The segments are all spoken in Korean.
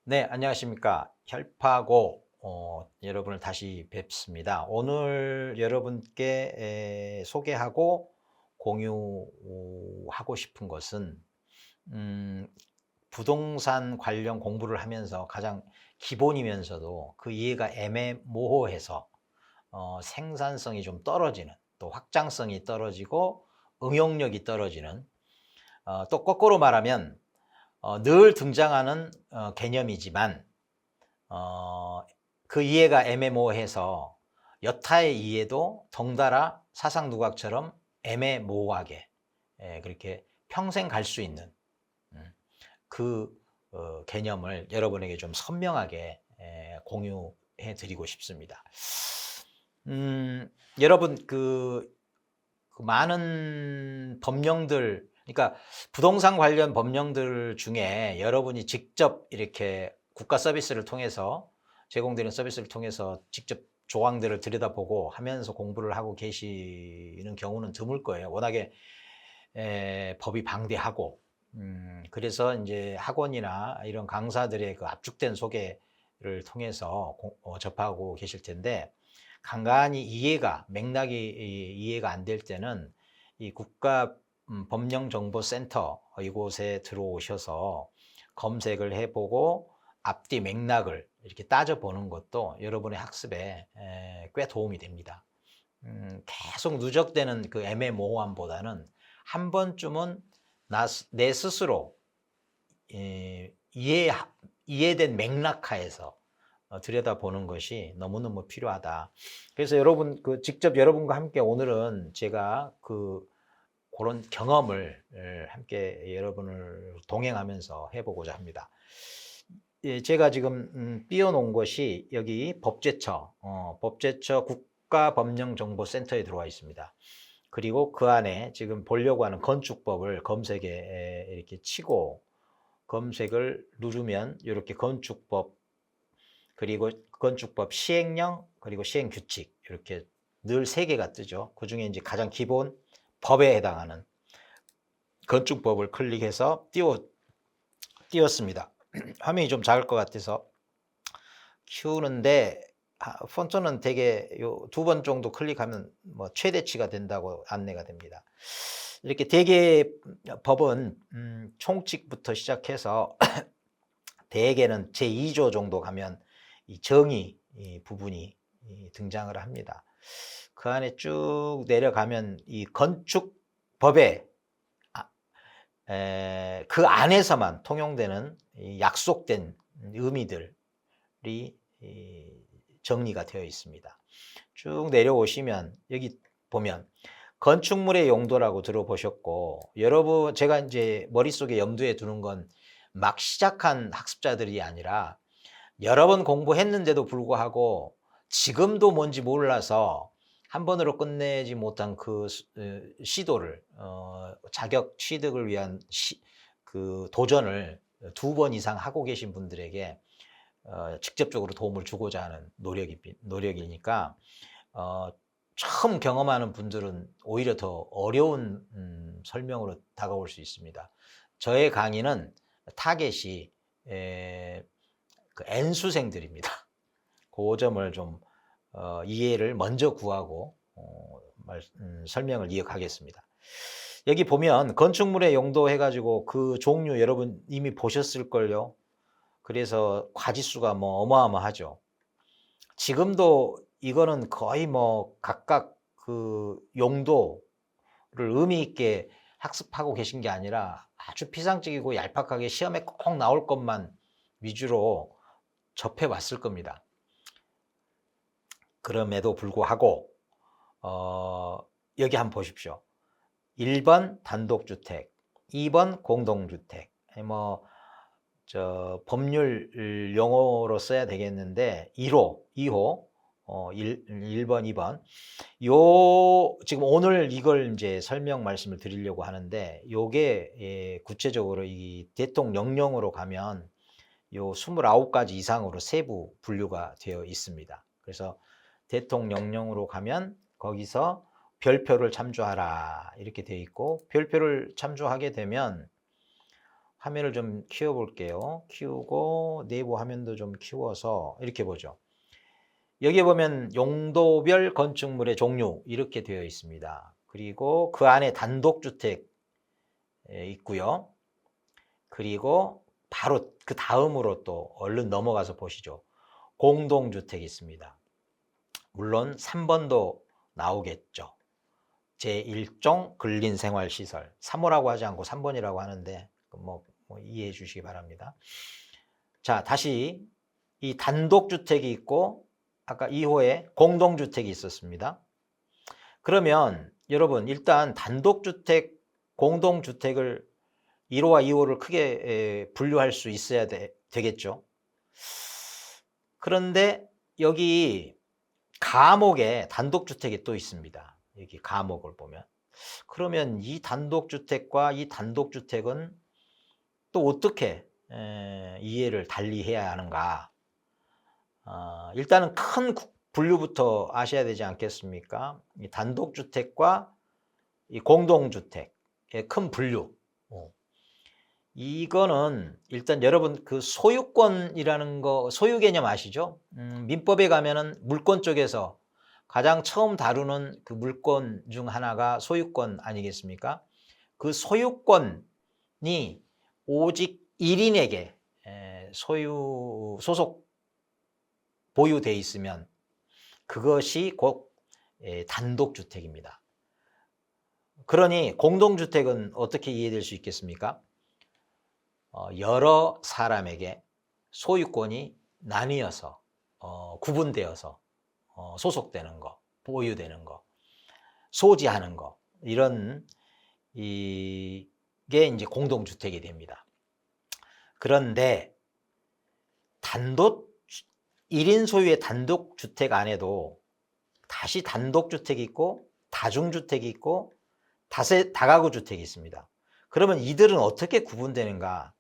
네, 안녕하십니까. 혈파고 여러분을 다시 뵙습니다. 오늘 여러분께 소개하고 공유하고 싶은 것은 음, 부동산 관련 공부를 하면서 가장 기본이면서도 그 이해가 애매모호해서 생산성이 좀 떨어지는, 또 확장성이 떨어지고 응용력이 떨어지는, 또 거꾸로 말하면 늘 등장하는 개념이지만 어, 그 이해가 애매모호해서 여타의 이해도 덩달아 사상누각처럼 애매모호하게 그렇게 평생 갈 수 있는 음, 그 개념을 여러분에게 좀 선명하게 공유해 드리고 싶습니다. 여러분 그 많은 법령들, 그러니까 부동산 관련 법령들 중에 여러분이 직접 이렇게 국가 서비스를 통해서 제공되는 서비스를 통해서 직접 조항들을 들여다보고 하면서 공부를 하고 계시는 경우는 드물 거예요. 워낙에 법이 방대하고 그래서 이제 학원이나 이런 강사들의 그 압축된 소개를 통해서 접하고 계실 텐데, 간간히 맥락이 이해가 안 될 때는 이 국가 법령정보센터 이곳에 들어오셔서 검색을 해보고 앞뒤 맥락을 이렇게 따져보는 것도 여러분의 학습에 꽤 도움이 됩니다. 계속 누적되는 그 애매모호함보다는 한 번쯤은 내 스스로 이해, 이해된 맥락하에서 들여다보는 것이 너무너무 필요하다. 그래서 여러분, 직접 여러분과 함께 오늘은 제가 그런 경험을 함께 여러분을 동행하면서 해보고자 합니다. 예, 제가 지금 띄워놓은 것이 여기 법제처 국가법령정보센터에 들어와 있습니다. 그리고 그 안에 지금 보려고 하는 건축법을 검색에 이렇게 치고 검색을 누르면 이렇게 건축법, 그리고 건축법 시행령, 그리고 시행규칙, 이렇게 늘 3개가 뜨죠. 그 중에 이제 가장 기본 법에 해당하는 건축법을 클릭해서 띄웠습니다. 화면이 좀 작을 것 같아서 키우는데, 폰트는 되게 2번 정도 클릭하면 뭐 최대치가 된다고 안내가 됩니다. 이렇게 대개 법은 총칙부터 시작해서 대개는 제2조 정도 가면 이 정의 부분이 등장을 합니다. 그 안에 쭉 내려가면 이 건축법에 그 안에서만 통용되는 이 약속된 의미들이 정리가 되어 있습니다. 쭉 내려오시면 여기 보면 건축물의 용도라고 들어보셨고, 여러분 제가 이제 머릿속에 염두에 두는 건 막 시작한 학습자들이 아니라 여러 번 공부했는데도 불구하고 지금도 뭔지 몰라서 한 번으로 끝내지 못한 시도를 자격 취득을 위한 그 도전을 2번 이상 하고 계신 분들에게 직접적으로 도움을 주고자 하는 노력이니까 처음 경험하는 분들은 오히려 더 어려운 설명으로 다가올 수 있습니다. 저의 강의는 타겟이 그 N수생들입니다. 그 점을 좀 이해를 먼저 구하고 설명을 이어가겠습니다. 여기 보면 건축물의 용도 해가지고 그 종류 여러분 이미 보셨을걸요. 그래서 과지수가 뭐 어마어마하죠. 지금도 이거는 거의 뭐 각각 그 용도를 의미 있게 학습하고 계신 게 아니라 아주 피상적이고 얄팍하게 시험에 꼭 나올 것만 위주로 접해 왔을 겁니다. 그럼에도 불구하고 여기 한번 보십시오. 1번 단독주택, 2번 공동주택. 뭐 법률 용어로 써야 되겠는데 1호, 2호, 1번, 2번. 지금 오늘 이걸 이제 설명 말씀을 드리려고 하는데, 요게 구체적으로 이 대통령령으로 가면 요 29가지 이상으로 세부 분류가 되어 있습니다. 그래서 대통령령으로 가면 거기서 별표를 참조하라 이렇게 되어 있고, 별표를 참조하게 되면 화면을 좀 키워볼게요. 키우고 내부 화면도 좀 키워서 이렇게 보죠. 여기에 보면 용도별 건축물의 종류 이렇게 되어 있습니다. 그리고 그 안에 단독주택 있고요. 그리고 바로 그 다음으로 또 얼른 넘어가서 보시죠. 공동주택이 있습니다. 물론 3번도 나오겠죠. 제1종 근린생활시설. 3호라고 하지 않고 3번이라고 하는데 뭐 이해해 주시기 바랍니다. 자, 다시 이 단독주택이 있고 아까 2호에 공동주택이 있었습니다. 그러면 여러분 일단 단독주택, 공동주택을 1호와 2호를 크게 분류할 수 있어야 되겠죠. 그런데 여기 가목에 단독주택이 또 있습니다. 여기 가목을 보면. 그러면 이 단독주택과 이 단독주택은 또 어떻게 이해를 달리 해야 하는가? 일단은 큰 분류부터 아셔야 되지 않겠습니까? 이 단독주택과 이 공동주택의 큰 분류. 이거는 일단 여러분 그 소유권이라는 거, 소유 개념 아시죠? 민법에 가면은 물권 쪽에서 가장 처음 다루는 그 물권 중 하나가 소유권 아니겠습니까? 그 소유권이 오직 1인에게 소속 보유돼 있으면 그것이 곧 단독주택입니다. 그러니 공동주택은 어떻게 이해될 수 있겠습니까? 여러 사람에게 소유권이 나뉘어서 구분되어서 소속되는 거, 보유되는 거, 소지하는 거, 이런 이게 이제 공동주택이 됩니다. 그런데 1인 소유의 단독주택 안에도 다시 단독주택이 있고 다중주택이 있고 다가구 주택이 있습니다. 그러면 이들은 어떻게 구분되는가?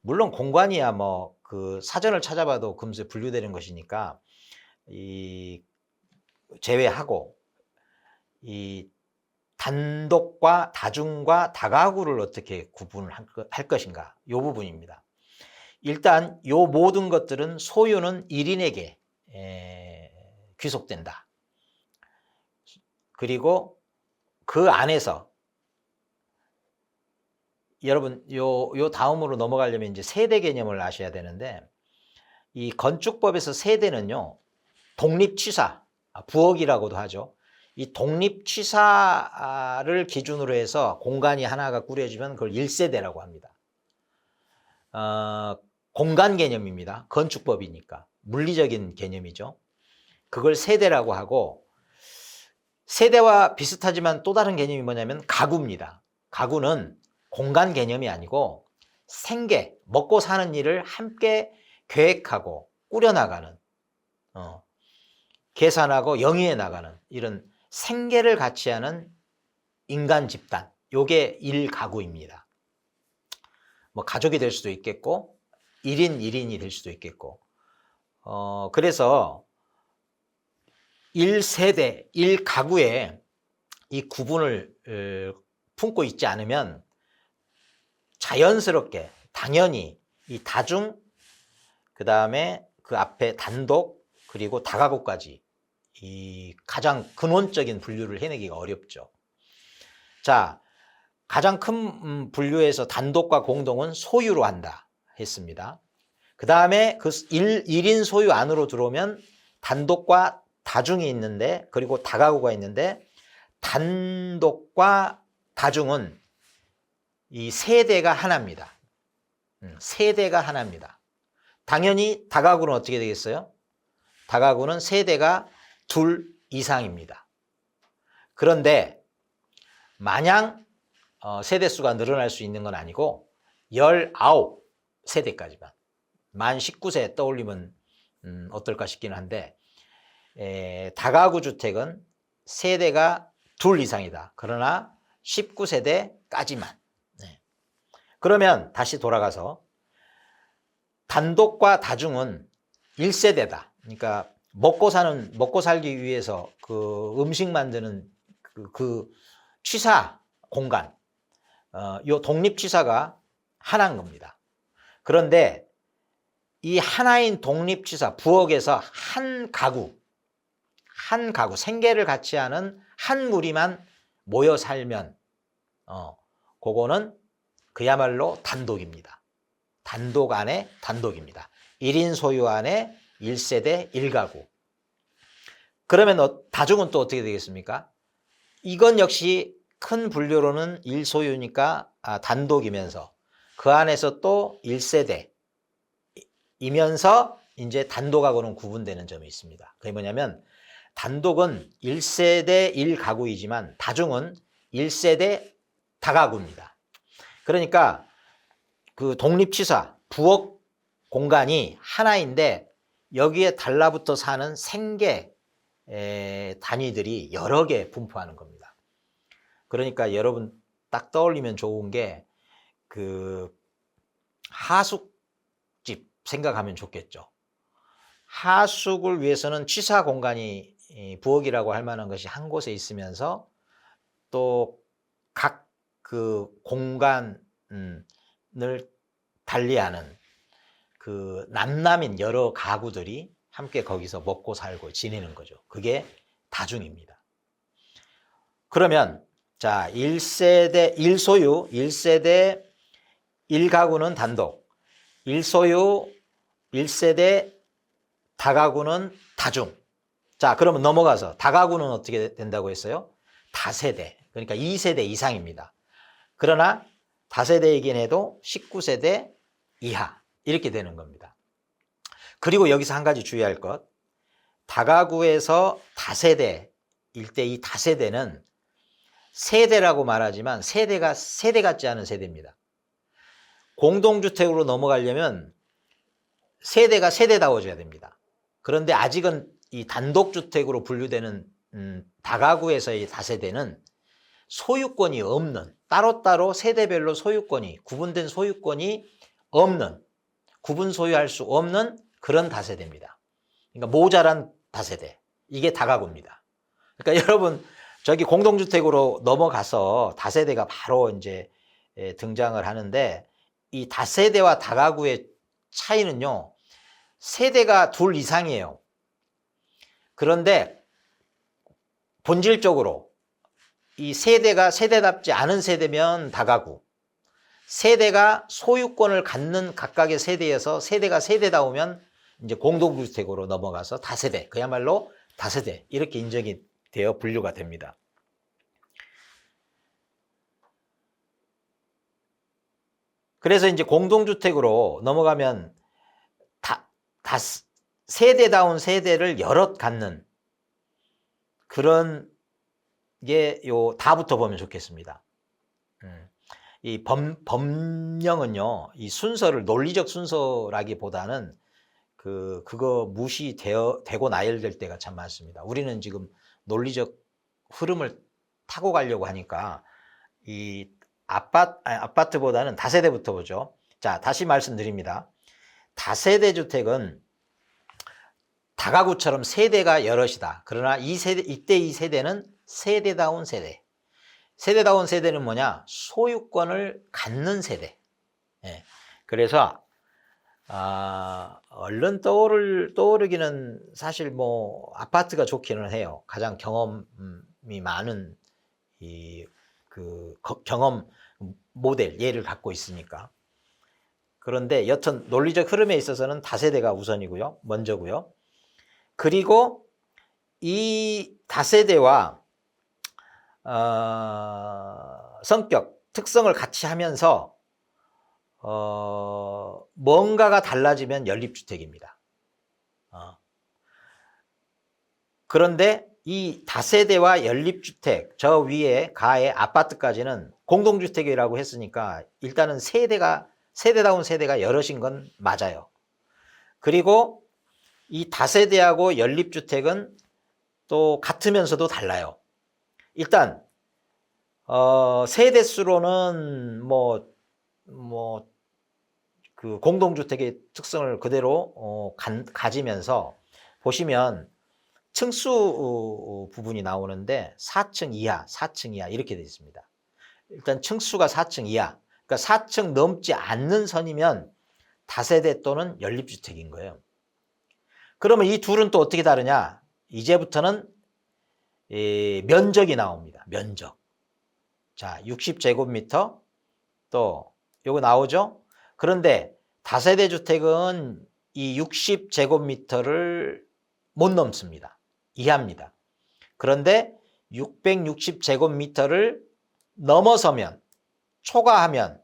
물론 공간이야 뭐 그 사전을 찾아봐도 금세 분류되는 것이니까 이 제외하고 이 단독과 다중과 다가구를 어떻게 구분을 할 것인가? 이 부분입니다. 일단 이 모든 것들은 소유는 1인에게 귀속된다. 그리고 그 안에서 여러분 요 다음으로 넘어가려면 이제 세대 개념을 아셔야 되는데 이 건축법에서 세대는요 독립취사, 부엌이라고도 하죠. 이 독립취사를 기준으로 해서 공간이 하나가 꾸려지면 그걸 1세대라고 합니다. 공간 개념입니다. 건축법이니까 물리적인 개념이죠. 그걸 세대라고 하고 세대와 비슷하지만 또 다른 개념이 뭐냐면 가구입니다. 가구는 공간 개념이 아니고 생계, 먹고 사는 일을 함께 계획하고 꾸려나가는 계산하고 영위해 나가는 이런 생계를 같이 하는 인간 집단, 요게 1가구입니다. 뭐 가족이 될 수도 있겠고 1인 1인이 될 수도 있겠고 그래서 1세대, 1가구에 이 구분을 품고 있지 않으면 자연스럽게 당연히 이 다중, 그 다음에 그 앞에 단독, 그리고 다가구까지 이 가장 근원적인 분류를 해내기가 어렵죠. 자, 가장 큰 분류에서 단독과 공동은 소유로 한다 했습니다. 그 다음에 그 1인 소유 안으로 들어오면 단독과 다중이 있는데 그리고 다가구가 있는데 단독과 다중은 이 세대가 하나입니다. 세대가 하나입니다. 당연히 다가구는 어떻게 되겠어요? 다가구는 세대가 둘 이상입니다. 그런데 마냥 세대수가 늘어날 수 있는 건 아니고 19세대까지만 만 19세 떠올리면 어떨까 싶기는 한데 다가구 주택은 세대가 둘 이상이다. 그러나 19세대까지만. 그러면 다시 돌아가서 단독과 다중은 1세대다. 그러니까 먹고 살기 위해서 그 음식 만드는 그 취사 공간, 요 독립 취사가 하나인 겁니다. 그런데 이 하나인 독립취사 부엌에서 한 가구 생계를 같이 하는 한 무리만 모여 살면 그거는 그야말로 단독입니다. 단독 안에 단독입니다. 1인 소유 안에 1세대 1가구. 그러면 다중은 또 어떻게 되겠습니까? 이건 역시 큰 분류로는 1소유니까 단독이면서 그 안에서 또 1세대이면서 이제 단독하고는 구분되는 점이 있습니다. 그게 뭐냐면 단독은 1세대 1가구이지만 다중은 1세대 다가구입니다. 그러니까 그 독립취사 부엌 공간이 하나인데 여기에 달라붙어 사는 생계 단위들이 여러 개 분포하는 겁니다. 그러니까 여러분 딱 떠올리면 좋은 게 그 하숙집 생각하면 좋겠죠. 하숙을 위해서는 취사 공간이 부엌이라고 할 만한 것이 한 곳에 있으면서 또 각 그 공간을 달리하는 그 남남인 여러 가구들이 함께 거기서 먹고 살고 지내는 거죠. 그게 다중입니다. 그러면 자, 1세대 1소유 1세대 1가구는 단독, 1소유 1세대 다가구는 다중. 자, 그러면 넘어가서 다가구는 어떻게 된다고 했어요? 다세대. 그러니까 2세대 이상입니다. 그러나 다세대이긴 해도 19세대 이하 이렇게 되는 겁니다. 그리고 여기서 한 가지 주의할 것. 다가구에서 다세대일 때 이 다세대는 세대라고 말하지만 세대가 세대 같지 않은 세대입니다. 공동주택으로 넘어가려면 세대가 세대다워져야 됩니다. 그런데 아직은 이 단독주택으로 분류되는 다가구에서의 다세대는 소유권이 없는, 따로따로 세대별로 소유권이, 구분된 소유권이 없는, 구분 소유할 수 없는 그런 다세대입니다. 그러니까 모자란 다세대. 이게 다가구입니다. 그러니까 여러분, 저기 공동주택으로 넘어가서 다세대가 바로 이제 등장을 하는데 이 다세대와 다가구의 차이는요, 세대가 둘 이상이에요. 그런데 본질적으로 이 세대가 세대답지 않은 세대면 다가구, 세대가 소유권을 갖는 각각의 세대에서 세대가 세대다우면 이제 공동주택으로 넘어가서 다세대, 그야말로 다세대 이렇게 인정이 되어 분류가 됩니다. 그래서 이제 공동주택으로 넘어가면 세대다운 세대를 여럿 갖는 그런 게 다부터 보면 좋겠습니다. 이 법령은요, 이 순서를 논리적 순서라기보다는 그거 무시되고 나열될 때가 참 많습니다. 우리는 지금 논리적 흐름을 타고 가려고 하니까 이 아파트보다는 다세대부터 보죠. 자, 다시 말씀드립니다. 다세대 주택은 다가구처럼 세대가 여럿이다. 그러나 이때 이 세대는 세대다운 세대. 세대다운 세대는 뭐냐? 소유권을 갖는 세대. 예. 그래서 얼른 떠오르기는 사실 뭐 아파트가 좋기는 해요. 가장 경험이 많은 경험 모델 예를 갖고 있으니까. 그런데 여튼 논리적 흐름에 있어서는 다세대가 우선이고요. 먼저고요. 그리고 이 다세대와 성격, 특성을 같이 하면서 뭔가가 달라지면 연립주택입니다. 그런데 이 다세대와 연립주택, 저 위에 가에 아파트까지는 공동주택이라고 했으니까 일단은 세대다운 세대가 여럿인 건 맞아요. 그리고 이 다세대하고 연립주택은 또 같으면서도 달라요. 일단 세대수로는 그 공동주택의 특성을 그대로 가지면서 보시면 층수 부분이 나오는데 4층 이하, 4층 이하 이렇게 되어 있습니다. 일단 층수가 4층 이하. 그러니까 그러니까 4층 넘지 않는 선이면 다세대 또는 연립주택인 거예요. 그러면 이 둘은 또 어떻게 다르냐? 이제부터는 면적이 나옵니다. 면적. 자, 60제곱미터 또 요거 나오죠? 그런데 다세대 주택은 이 60제곱미터를 못 넘습니다. 이하입니다. 그런데 660제곱미터를 넘어서면 초과하면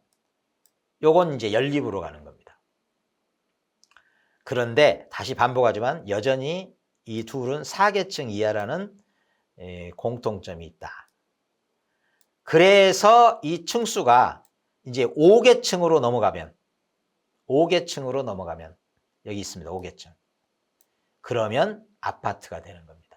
요건 이제 연립으로 가는 겁니다. 그런데 다시 반복하지만 여전히 이 둘은 4계층 이하라는 공통점이 있다. 그래서 이 층수가 이제 5계층으로 넘어가면 여기 있습니다. 5계층. 그러면 아파트가 되는 겁니다.